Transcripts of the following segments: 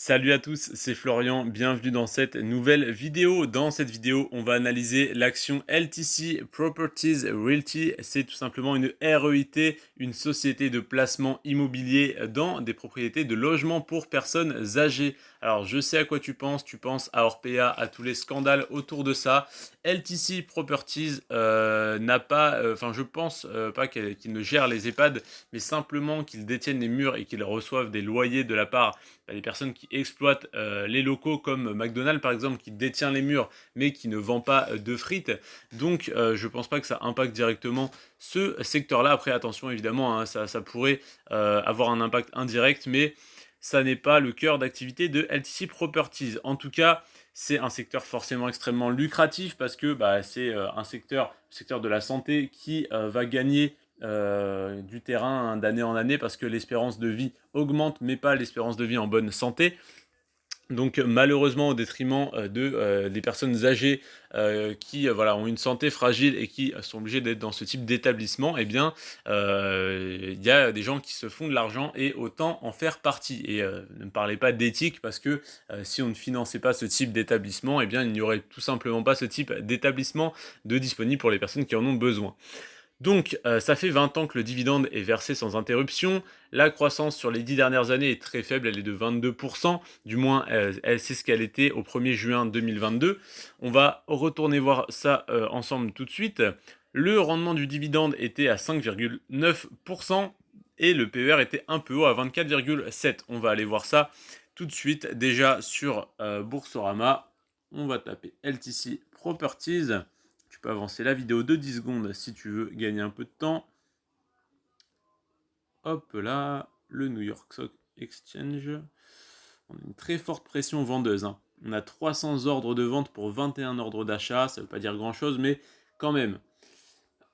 Salut à tous, c'est Florian, bienvenue dans cette nouvelle vidéo. Dans cette vidéo, on va analyser l'action LTC Properties Realty. C'est tout simplement une REIT, une société de placement immobilier dans des propriétés de logement pour personnes âgées. Alors je sais à quoi tu penses à Orpea, à tous les scandales autour de ça. LTC Properties n'a pas, je pense pas qu'il ne gère les EHPAD, mais simplement qu'ils détiennent les murs et qu'ils reçoivent des loyers de la part des personnes qui exploitent les locaux comme McDonald's par exemple qui détient les murs mais qui ne vend pas de frites. Donc je pense pas que ça impacte directement ce secteur-là. Après attention évidemment, hein, ça pourrait avoir un impact indirect, mais ça n'est pas le cœur d'activité de LTC Properties. En tout cas, c'est un secteur forcément extrêmement lucratif parce que c'est un secteur de la santé qui va gagner du terrain, hein, d'année en année parce que l'espérance de vie augmente, mais pas l'espérance de vie en bonne santé. Donc malheureusement au détriment des personnes âgées qui ont une santé fragile et qui sont obligées d'être dans ce type d'établissement, eh bien il y a des gens qui se font de l'argent et autant en faire partie. Et ne me parlez pas d'éthique parce que si on ne finançait pas ce type d'établissement, eh bien il n'y aurait tout simplement pas ce type d'établissement de disponible pour les personnes qui en ont besoin. Donc, ça fait 20 ans que le dividende est versé sans interruption. La croissance sur les 10 dernières années est très faible, elle est de 22%. Du moins, c'est ce qu'elle était au 1er juin 2022. On va retourner voir ça ensemble tout de suite. Le rendement du dividende était à 5,9% et le PER était un peu haut à 24,7%. On va aller voir ça tout de suite. Déjà sur Boursorama, on va taper LTC Properties. Tu peux avancer la vidéo de 10 secondes si tu veux gagner un peu de temps. Hop là, le New York Stock Exchange. On a une très forte pression vendeuse, hein. On a 300 ordres de vente pour 21 ordres d'achat. Ça ne veut pas dire grand chose, mais quand même.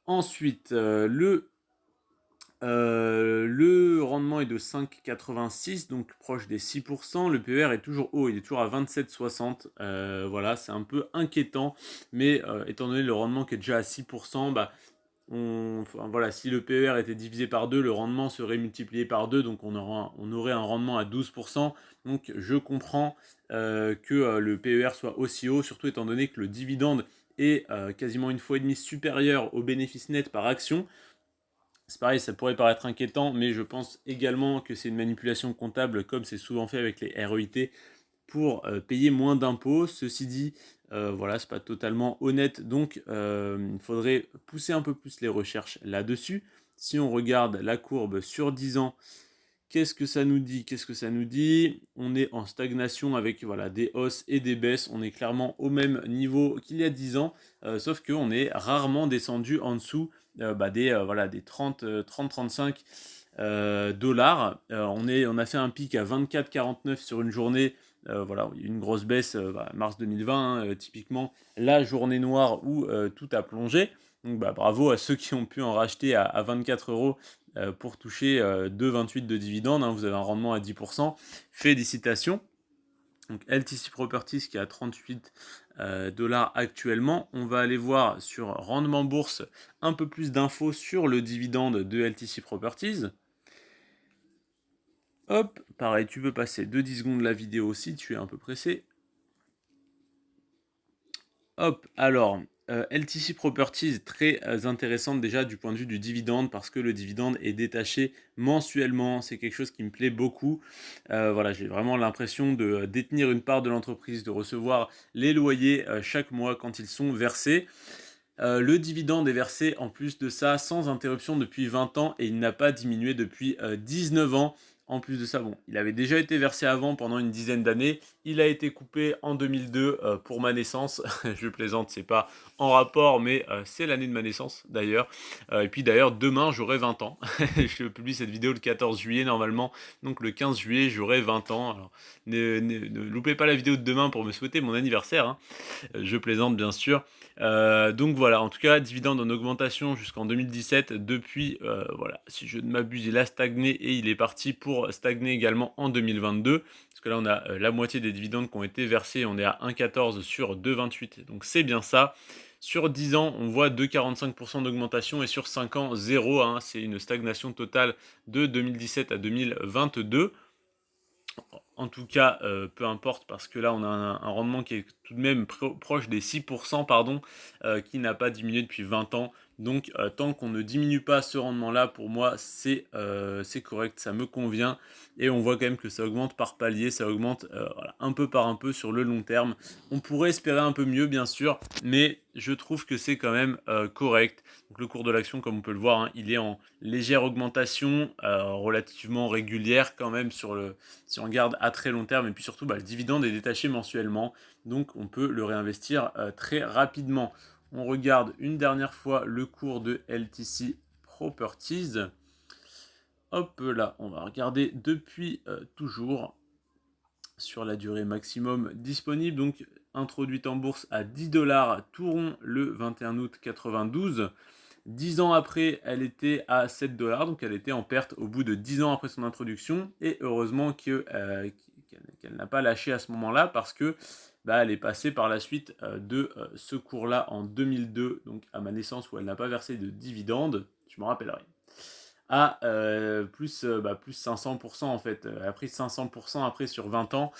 Ensuite, le rendement est de 5,86, donc proche des 6%. Le PER est toujours haut, il est toujours à 27,60. Voilà, c'est un peu inquiétant, mais étant donné le rendement qui est déjà à 6%, si le PER était divisé par 2, le rendement serait multiplié par 2, donc on aurait un rendement à 12%. Donc je comprends que le PER soit aussi haut, surtout étant donné que le dividende est quasiment une fois et demie supérieur au bénéfice net par action. C'est pareil, ça pourrait paraître inquiétant, mais je pense également que c'est une manipulation comptable comme c'est souvent fait avec les REIT pour payer moins d'impôts. Ceci dit, c'est pas totalement honnête, donc il faudrait pousser un peu plus les recherches là-dessus. Si on regarde la courbe sur 10 ans, qu'est-ce que ça nous dit? On est en stagnation avec des hausses et des baisses. On est clairement au même niveau qu'il y a 10 ans, sauf qu'on est rarement descendu en dessous des 30-35 dollars. On a fait un pic à 24,49 sur une journée. Une grosse baisse, mars 2020, hein, typiquement la journée noire où tout a plongé. Donc bravo à ceux qui ont pu en racheter à 24 euros pour toucher 2,28 de dividendes, hein. Vous avez un rendement à 10%. Félicitations. Donc LTC Properties qui est à 38 dollars actuellement. On va aller voir sur rendement bourse un peu plus d'infos sur le dividende de LTC Properties. Hop, pareil, tu peux passer de 10 secondes la vidéo si tu es un peu pressé. Hop, alors, LTC Properties, très intéressante déjà du point de vue du dividende, parce que le dividende est détaché mensuellement. C'est quelque chose qui me plaît beaucoup. J'ai vraiment l'impression de détenir une part de l'entreprise, de recevoir les loyers chaque mois quand ils sont versés. Le dividende est versé en plus de ça sans interruption depuis 20 ans et il n'a pas diminué depuis 19 ans. En plus de ça, il avait déjà été versé avant pendant une dizaine d'années. Il a été coupé en 2002 pour ma naissance. Je plaisante, c'est pas en rapport, mais c'est l'année de ma naissance d'ailleurs. Et puis d'ailleurs, demain j'aurai 20 ans. Je publie cette vidéo le 14 juillet normalement. Donc le 15 juillet, j'aurai 20 ans. Alors ne loupez pas la vidéo de demain pour me souhaiter mon anniversaire, hein. Je plaisante bien sûr. Donc voilà, en tout cas, dividende en augmentation jusqu'en 2017. Depuis, si je ne m'abuse, il a stagné et il est parti pour stagner également en 2022. Parce que là, on a la moitié des dividendes qui ont été versés. On est à 1,14 sur 2,28. Donc c'est bien ça. Sur 10 ans, on voit 2,45% d'augmentation et sur 5 ans, 0, hein. C'est une stagnation totale de 2017 à 2022. En tout cas, peu importe parce que là, on a un rendement qui est tout de même proche des 6%, pardon, qui n'a pas diminué depuis 20 ans. Donc, tant qu'on ne diminue pas ce rendement-là, pour moi, c'est correct, ça me convient. Et on voit quand même que ça augmente par palier, ça augmente voilà, un peu par un peu sur le long terme. On pourrait espérer un peu mieux, bien sûr, mais je trouve que c'est quand même correct. Donc, le cours de l'action, comme on peut le voir, hein, il est en légère augmentation, relativement régulière quand même si on regarde à très long terme. Et puis surtout, le dividende est détaché mensuellement, donc on peut le réinvestir très rapidement. On regarde une dernière fois le cours de LTC Properties. Hop là, on va regarder depuis toujours sur la durée maximum disponible. Donc introduite en bourse à 10 $, tout rond le 21 août 92. 10 ans après, elle était à 7 $, donc elle était en perte au bout de 10 ans après son introduction. Et heureusement qu'elle n'a pas lâché à ce moment-là parce que elle est passée par la suite de ce cours-là en 2002, donc à ma naissance où elle n'a pas versé de dividendes, je me rappellerai, à plus 500% en fait. Elle a pris 500% après sur 20 ans,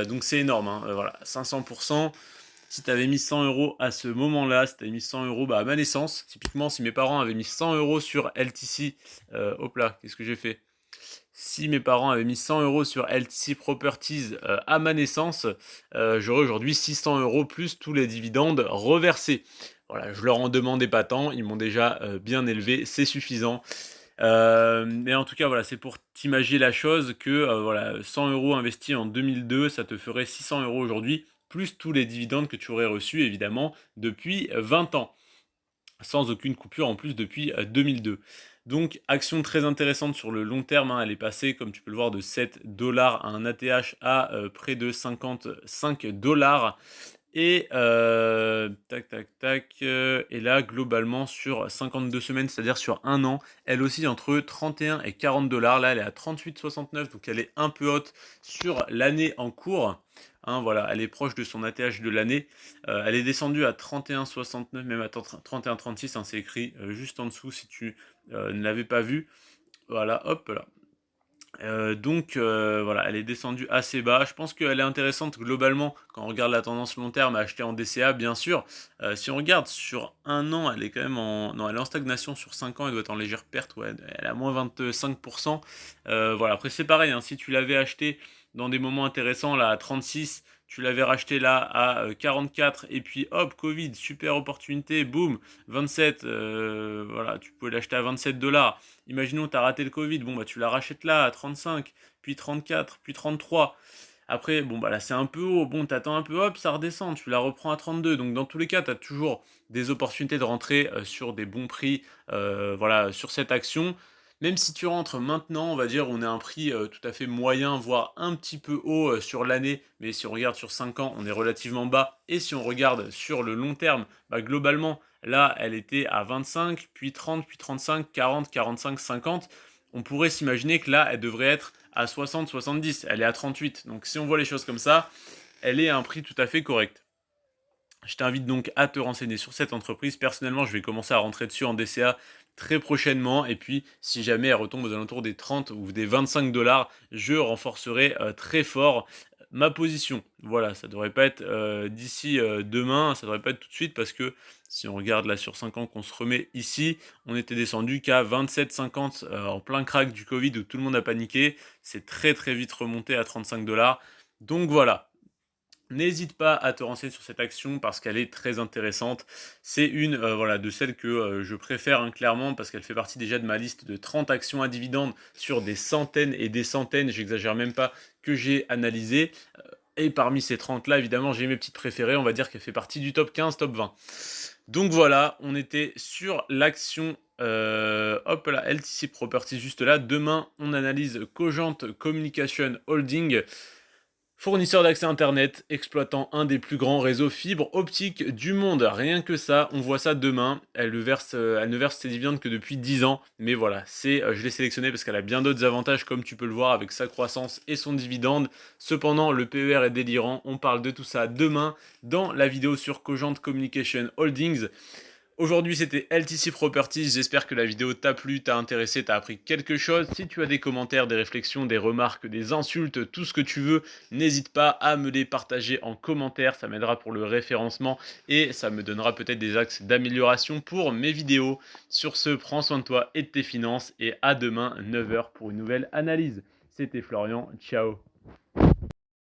donc c'est énorme, hein. Voilà, 500%. Si tu avais mis 100 € à ce moment-là, si tu avais mis 100 € à ma naissance, typiquement si mes parents avaient mis 100 € sur LTC, hop là, qu'est-ce que j'ai fait? Si mes parents avaient mis 100 € sur LTC Properties à ma naissance, j'aurais aujourd'hui 600 € plus tous les dividendes reversés. Voilà, je leur en demandais pas tant, ils m'ont déjà bien élevé, c'est suffisant. Mais en tout cas, voilà, c'est pour t'imaginer la chose que voilà, 100 € investis en 2002, ça te ferait 600 € aujourd'hui, plus tous les dividendes que tu aurais reçus, évidemment, depuis 20 ans, sans aucune coupure en plus depuis 2002. Donc, action très intéressante sur le long terme, hein, elle est passée, comme tu peux le voir, de 7 $ à un ATH à près de 55 $. Et tac, tac, tac. Et là, globalement, sur 52 semaines, c'est-à-dire sur un an, elle oscille entre 31 et 40 $. Là, elle est à 38,69, donc elle est un peu haute sur l'année en cours. Hein, voilà, elle est proche de son ATH de l'année. Elle est descendue à 31,69, même à 31,36, hein, c'est écrit juste en dessous si tu ne l'avais pas vu. Voilà, hop là. Donc voilà, elle est descendue assez bas. Je pense qu'elle est intéressante globalement quand on regarde la tendance long terme à acheter en DCA, bien sûr. Si on regarde sur un an, elle est quand même en... Non, elle est en stagnation. Sur 5 ans, elle doit être en légère perte. Ouais, elle est à moins 25%. Voilà, après c'est pareil, hein, si tu l'avais acheté dans des moments intéressants, là à 36, tu l'avais racheté là à 44, et puis hop, Covid, super opportunité, boum, 27, voilà, tu pouvais l'acheter à 27 $. Imaginons tu as raté le Covid, bon tu la rachètes là à 35, puis 34, puis 33. Après, là c'est un peu haut, t'attends un peu, hop, ça redescend, tu la reprends à 32. Donc dans tous les cas, tu as toujours des opportunités de rentrer sur des bons prix, voilà, sur cette action. Même si tu rentres maintenant, on va dire, on est à un prix tout à fait moyen, voire un petit peu haut sur l'année. Mais si on regarde sur 5 ans, on est relativement bas. Et si on regarde sur le long terme, globalement, là, elle était à 25, puis 30, puis 35, 40, 45, 50. On pourrait s'imaginer que là, elle devrait être à 60, 70. Elle est à 38. Donc si on voit les choses comme ça, elle est à un prix tout à fait correct. Je t'invite donc à te renseigner sur cette entreprise. Personnellement, je vais commencer à rentrer dessus en DCA très prochainement. Et puis, si jamais elle retombe aux alentours des 30 ou des 25 $, je renforcerai très fort ma position. Voilà, ça devrait pas être d'ici demain, ça devrait pas être tout de suite parce que si on regarde là sur 5 ans qu'on se remet ici, on était descendu qu'à 27,50 en plein crack du Covid où tout le monde a paniqué. C'est très très vite remonté à 35 $. Donc voilà. N'hésite pas à te renseigner sur cette action parce qu'elle est très intéressante. C'est une voilà, de celles que je préfère clairement parce qu'elle fait partie déjà de ma liste de 30 actions à dividendes sur des centaines et des centaines, j'exagère même pas, que j'ai analysées. Et parmi ces 30 là, évidemment, j'ai mes petites préférées. On va dire qu'elle fait partie du top 15, top 20. Donc voilà, on était sur l'action hop là, LTC Property juste là. Demain, on analyse Cogent Communication Holding. Fournisseur d'accès Internet, exploitant un des plus grands réseaux fibre optique du monde. Rien que ça, on voit ça demain. Elle ne verse ses dividendes que depuis 10 ans. Mais voilà, je l'ai sélectionnée parce qu'elle a bien d'autres avantages, comme tu peux le voir avec sa croissance et son dividende. Cependant, le PER est délirant. On parle de tout ça demain dans la vidéo sur Cogent Communication Holdings. Aujourd'hui, c'était LTC Properties. J'espère que la vidéo t'a plu, t'a intéressé, t'a appris quelque chose. Si tu as des commentaires, des réflexions, des remarques, des insultes, tout ce que tu veux, n'hésite pas à me les partager en commentaire. Ça m'aidera pour le référencement et ça me donnera peut-être des axes d'amélioration pour mes vidéos. Sur ce, prends soin de toi et de tes finances et à demain 9 h pour une nouvelle analyse. C'était Florian, ciao.